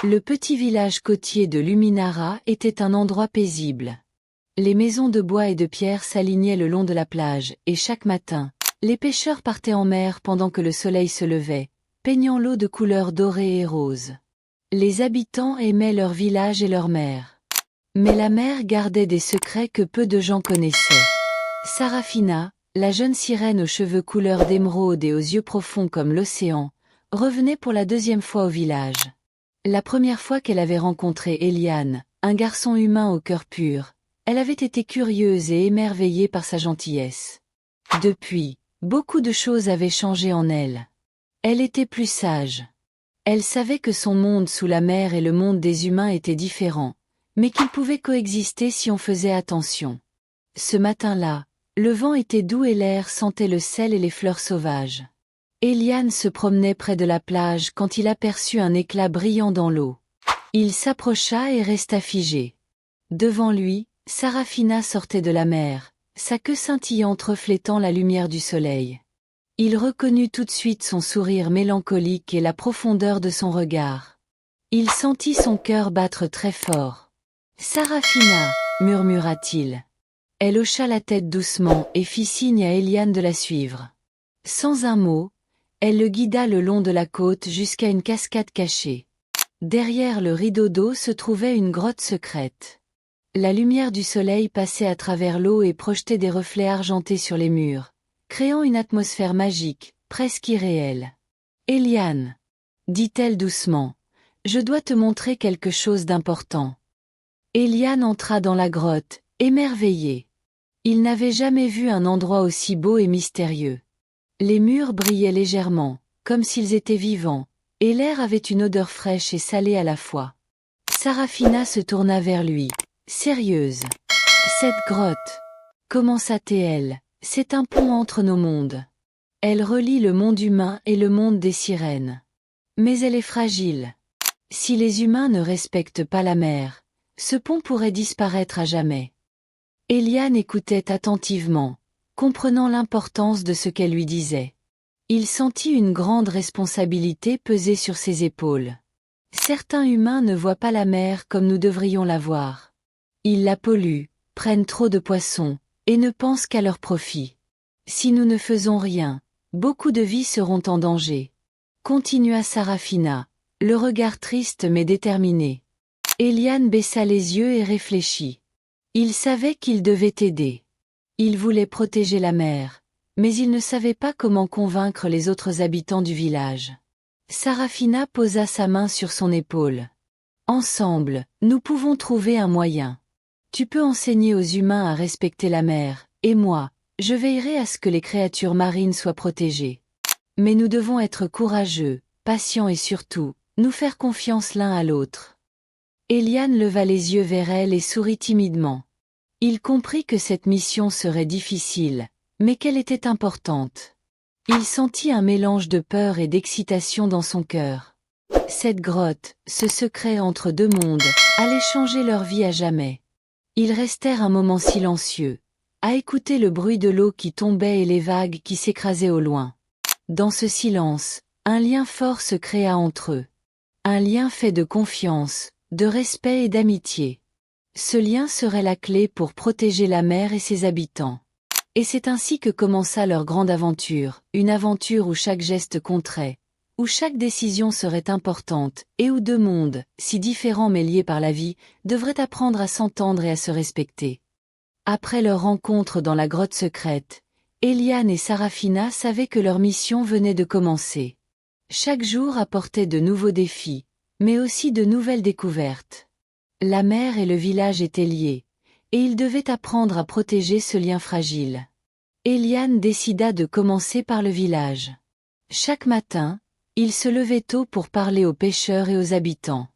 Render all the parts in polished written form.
Le petit village côtier de Luminara était un endroit paisible. Les maisons de bois et de pierre s'alignaient le long de la plage, et chaque matin, les pêcheurs partaient en mer pendant que le soleil se levait, peignant l'eau de couleurs dorées et roses. Les habitants aimaient leur village et leur mer. Mais la mer gardait des secrets que peu de gens connaissaient. Sarafina, la jeune sirène aux cheveux couleur d'émeraude et aux yeux profonds comme l'océan, revenait pour la deuxième fois au village. La première fois qu'elle avait rencontré Eliane, un garçon humain au cœur pur, elle avait été curieuse et émerveillée par sa gentillesse. Depuis, beaucoup de choses avaient changé en elle. Elle était plus sage. Elle savait que son monde sous la mer et le monde des humains étaient différents, mais qu'ils pouvaient coexister si on faisait attention. Ce matin-là, le vent était doux et l'air sentait le sel et les fleurs sauvages. Eliane se promenait près de la plage quand il aperçut un éclat brillant dans l'eau. Il s'approcha et resta figé. Devant lui, Sarafina sortait de la mer, sa queue scintillante reflétant la lumière du soleil. Il reconnut tout de suite son sourire mélancolique et la profondeur de son regard. Il sentit son cœur battre très fort. « Sarafina » murmura-t-il. Elle hocha la tête doucement et fit signe à Eliane de la suivre. Sans un mot, elle le guida le long de la côte jusqu'à une cascade cachée. Derrière le rideau d'eau se trouvait une grotte secrète. La lumière du soleil passait à travers l'eau et projetait des reflets argentés sur les murs, créant une atmosphère magique, presque irréelle. « Eliane, » dit-elle doucement, « je dois te montrer quelque chose d'important. » Eliane entra dans la grotte, émerveillée. Il n'avait jamais vu un endroit aussi beau et mystérieux. Les murs brillaient légèrement, comme s'ils étaient vivants, et l'air avait une odeur fraîche et salée à la fois. Sarafina se tourna vers lui, sérieuse. « Cette grotte, » commença-t-elle, « c'est un pont entre nos mondes. Elle relie le monde humain et le monde des sirènes. Mais elle est fragile. Si les humains ne respectent pas la mer, ce pont pourrait disparaître à jamais. » Eliane écoutait attentivement, comprenant l'importance de ce qu'elle lui disait. Il sentit une grande responsabilité peser sur ses épaules. Certains humains ne voient pas la mer comme nous devrions la voir. Ils la polluent, prennent trop de poissons, et ne pensent qu'à leur profit. Si nous ne faisons rien, beaucoup de vies seront en danger. Continua Sarafina, le regard triste mais déterminé. Eliane baissa les yeux et réfléchit. Il savait qu'il devait aider. Il voulait protéger la mer, mais il ne savait pas comment convaincre les autres habitants du village. Sarafina posa sa main sur son épaule. « Ensemble, nous pouvons trouver un moyen. Tu peux enseigner aux humains à respecter la mer, et moi, je veillerai à ce que les créatures marines soient protégées. Mais nous devons être courageux, patients et surtout, nous faire confiance l'un à l'autre. » Eliane leva les yeux vers elle et sourit timidement. Il comprit que cette mission serait difficile, mais qu'elle était importante. Il sentit un mélange de peur et d'excitation dans son cœur. Cette grotte, ce secret entre deux mondes, allait changer leur vie à jamais. Ils restèrent un moment silencieux, à écouter le bruit de l'eau qui tombait et les vagues qui s'écrasaient au loin. Dans ce silence, un lien fort se créa entre eux. Un lien fait de confiance, de respect et d'amitié. Ce lien serait la clé pour protéger la mer et ses habitants. Et c'est ainsi que commença leur grande aventure, une aventure où chaque geste compterait, où chaque décision serait importante, et où deux mondes, si différents mais liés par la vie, devraient apprendre à s'entendre et à se respecter. Après leur rencontre dans la grotte secrète, Eliane et Sarafina savaient que leur mission venait de commencer. Chaque jour apportait de nouveaux défis, mais aussi de nouvelles découvertes. La mer et le village étaient liés, et ils devaient apprendre à protéger ce lien fragile. Eliane décida de commencer par le village. Chaque matin, il se levait tôt pour parler aux pêcheurs et aux habitants.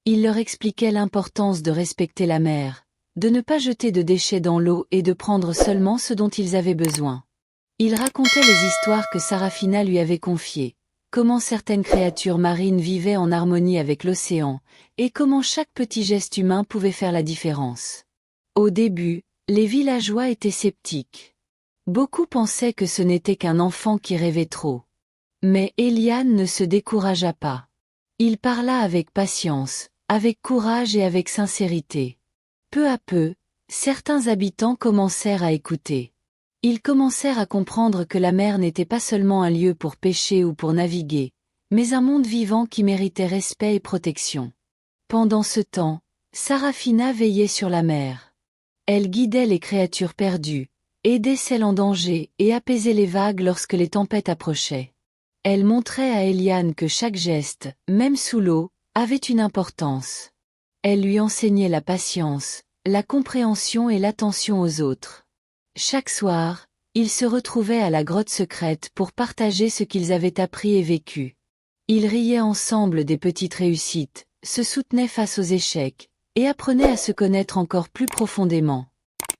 Il leur expliquait l'importance de respecter la mer, de ne pas jeter de déchets dans l'eau et de prendre seulement ce dont ils avaient besoin. Il racontait les histoires que Sarafina lui avait confiées, comment certaines créatures marines vivaient en harmonie avec l'océan, et comment chaque petit geste humain pouvait faire la différence. Au début, les villageois étaient sceptiques. Beaucoup pensaient que ce n'était qu'un enfant qui rêvait trop. Mais Eliane ne se découragea pas. Il parla avec patience, avec courage et avec sincérité. Peu à peu, certains habitants commencèrent à écouter. Ils commencèrent à comprendre que la mer n'était pas seulement un lieu pour pêcher ou pour naviguer, mais un monde vivant qui méritait respect et protection. Pendant ce temps, Sarafina veillait sur la mer. Elle guidait les créatures perdues, aidait celles en danger et apaisait les vagues lorsque les tempêtes approchaient. Elle montrait à Eliane que chaque geste, même sous l'eau, avait une importance. Elle lui enseignait la patience, la compréhension et l'attention aux autres. Chaque soir, ils se retrouvaient à la grotte secrète pour partager ce qu'ils avaient appris et vécu. Ils riaient ensemble des petites réussites, se soutenaient face aux échecs, et apprenaient à se connaître encore plus profondément.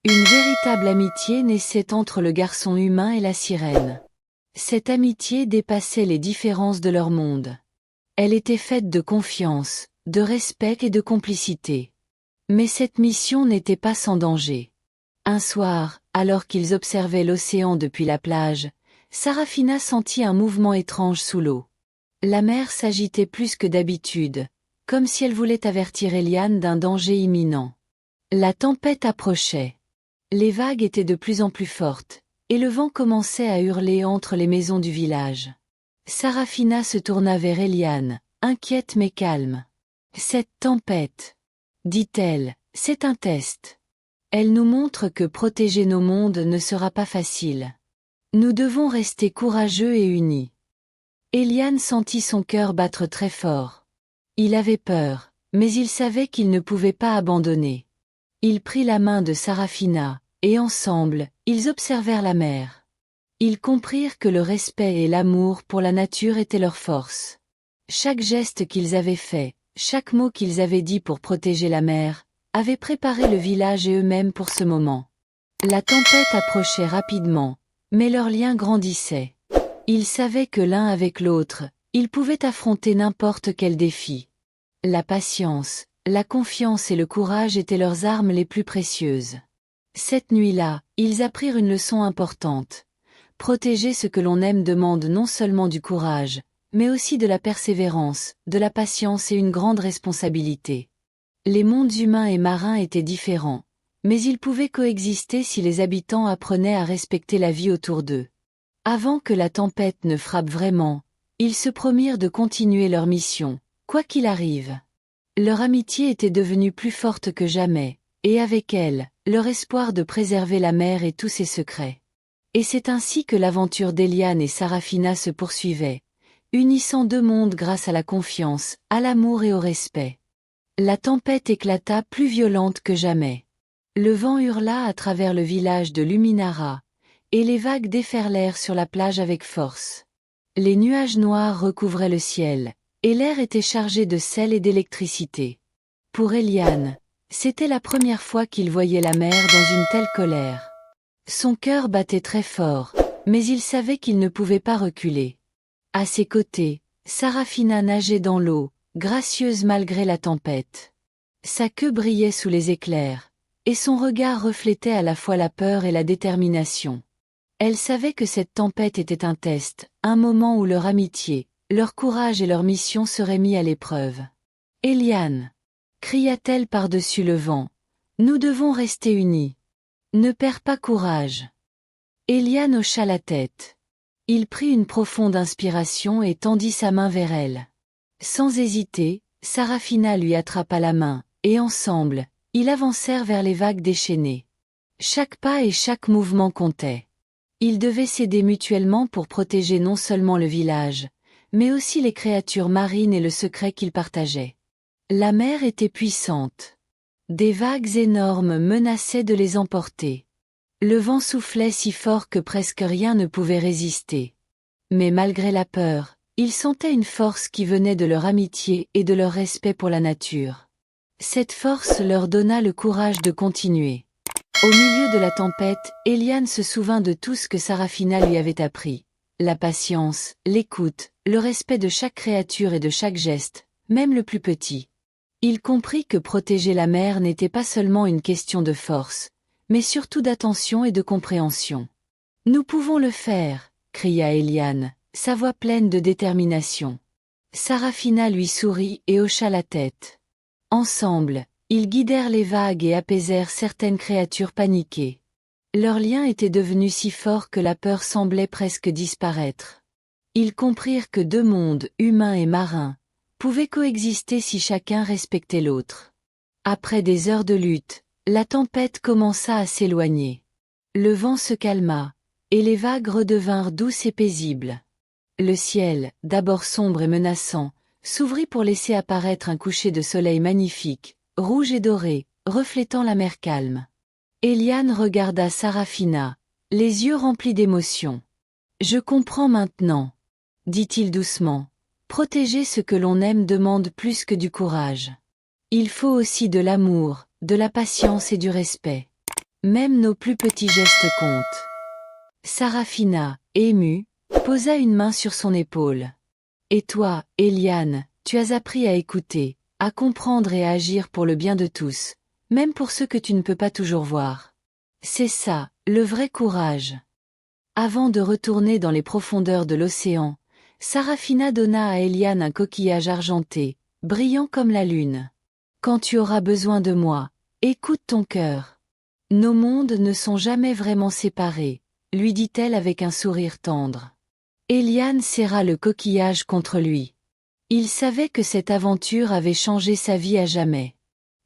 Une véritable amitié naissait entre le garçon humain et la sirène. Cette amitié dépassait les différences de leur monde. Elle était faite de confiance, de respect et de complicité. Mais cette mission n'était pas sans danger. Un soir, alors qu'ils observaient l'océan depuis la plage, Sarafina sentit un mouvement étrange sous l'eau. La mer s'agitait plus que d'habitude, comme si elle voulait avertir Eliane d'un danger imminent. La tempête approchait. Les vagues étaient de plus en plus fortes, et le vent commençait à hurler entre les maisons du village. Sarafina se tourna vers Eliane, inquiète mais calme. « Cette tempête, dit-elle, c'est un test. Elle nous montre que protéger nos mondes ne sera pas facile. Nous devons rester courageux et unis. » Eliane sentit son cœur battre très fort. Il avait peur, mais il savait qu'il ne pouvait pas abandonner. Il prit la main de Sarafina, et ensemble, ils observèrent la mer. Ils comprirent que le respect et l'amour pour la nature étaient leur force. Chaque geste qu'ils avaient fait, chaque mot qu'ils avaient dit pour protéger la mer, avait préparé le village et eux-mêmes pour ce moment. La tempête approchait rapidement, mais leur lien grandissait. Ils savaient que l'un avec l'autre, ils pouvaient affronter n'importe quel défi. La patience, la confiance et le courage étaient leurs armes les plus précieuses. Cette nuit-là, ils apprirent une leçon importante. Protéger ce que l'on aime demande non seulement du courage, mais aussi de la persévérance, de la patience et une grande responsabilité. Les mondes humains et marins étaient différents, mais ils pouvaient coexister si les habitants apprenaient à respecter la vie autour d'eux. Avant que la tempête ne frappe vraiment, ils se promirent de continuer leur mission, quoi qu'il arrive. Leur amitié était devenue plus forte que jamais, et avec elle, leur espoir de préserver la mer et tous ses secrets. Et c'est ainsi que l'aventure d'Eliane et Sarafina se poursuivait, unissant deux mondes grâce à la confiance, à l'amour et au respect. La tempête éclata plus violente que jamais. Le vent hurla à travers le village de Luminara, et les vagues déferlèrent sur la plage avec force. Les nuages noirs recouvraient le ciel, et l'air était chargé de sel et d'électricité. Pour Eliane, c'était la première fois qu'il voyait la mer dans une telle colère. Son cœur battait très fort, mais il savait qu'il ne pouvait pas reculer. À ses côtés, Sarafina nageait dans l'eau, gracieuse malgré la tempête. Sa queue brillait sous les éclairs, et son regard reflétait à la fois la peur et la détermination. Elle savait que cette tempête était un test, un moment où leur amitié, leur courage et leur mission seraient mis à l'épreuve. « Eliane !» cria-t-elle par-dessus le vent. « Nous devons rester unis. Ne perds pas courage. » Eliane hocha la tête. Il prit une profonde inspiration et tendit sa main vers elle. Sans hésiter, Sarafina lui attrapa la main, et ensemble, ils avancèrent vers les vagues déchaînées. Chaque pas et chaque mouvement comptaient. Ils devaient s'aider mutuellement pour protéger non seulement le village, mais aussi les créatures marines et le secret qu'ils partageaient. La mer était puissante. Des vagues énormes menaçaient de les emporter. Le vent soufflait si fort que presque rien ne pouvait résister. Mais malgré la peur, ils sentaient une force qui venait de leur amitié et de leur respect pour la nature. Cette force leur donna le courage de continuer. Au milieu de la tempête, Eliane se souvint de tout ce que Sarafina lui avait appris. La patience, l'écoute, le respect de chaque créature et de chaque geste, même le plus petit. Il comprit que protéger la mer n'était pas seulement une question de force, mais surtout d'attention et de compréhension. « Nous pouvons le faire !» cria Eliane, sa voix pleine de détermination. Sarafina lui sourit et hocha la tête. Ensemble, ils guidèrent les vagues et apaisèrent certaines créatures paniquées. Leur lien était devenu si fort que la peur semblait presque disparaître. Ils comprirent que deux mondes, humains et marins, pouvaient coexister si chacun respectait l'autre. Après des heures de lutte, la tempête commença à s'éloigner. Le vent se calma, et les vagues redevinrent douces et paisibles. Le ciel, d'abord sombre et menaçant, s'ouvrit pour laisser apparaître un coucher de soleil magnifique, rouge et doré, reflétant la mer calme. Eliane regarda Sarafina, les yeux remplis d'émotion. « Je comprends maintenant, » dit-il doucement. « Protéger ce que l'on aime demande plus que du courage. Il faut aussi de l'amour, de la patience et du respect. Même nos plus petits gestes comptent. » Sarafina, émue, posa une main sur son épaule. « Et toi, Eliane, tu as appris à écouter, à comprendre et à agir pour le bien de tous, même pour ceux que tu ne peux pas toujours voir. C'est ça, le vrai courage. » Avant de retourner dans les profondeurs de l'océan, Sarafina donna à Eliane un coquillage argenté, brillant comme la lune. « Quand tu auras besoin de moi, écoute ton cœur. Nos mondes ne sont jamais vraiment séparés, » lui dit-elle avec un sourire tendre. Eliane serra le coquillage contre lui. Il savait que cette aventure avait changé sa vie à jamais.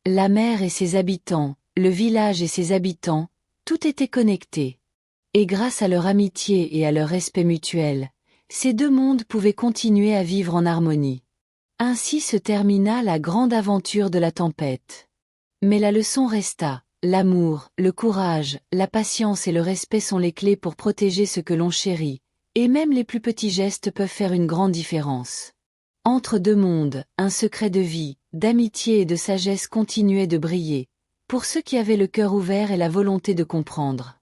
La mer et ses habitants, le village et ses habitants, tout était connecté. Et grâce à leur amitié et à leur respect mutuel, ces deux mondes pouvaient continuer à vivre en harmonie. Ainsi se termina la grande aventure de la tempête. Mais la leçon resta. L'amour, le courage, la patience et le respect sont les clés pour protéger ce que l'on chérit, et même les plus petits gestes peuvent faire une grande différence. Entre deux mondes, un secret de vie, d'amitié et de sagesse continuait de briller, pour ceux qui avaient le cœur ouvert et la volonté de comprendre.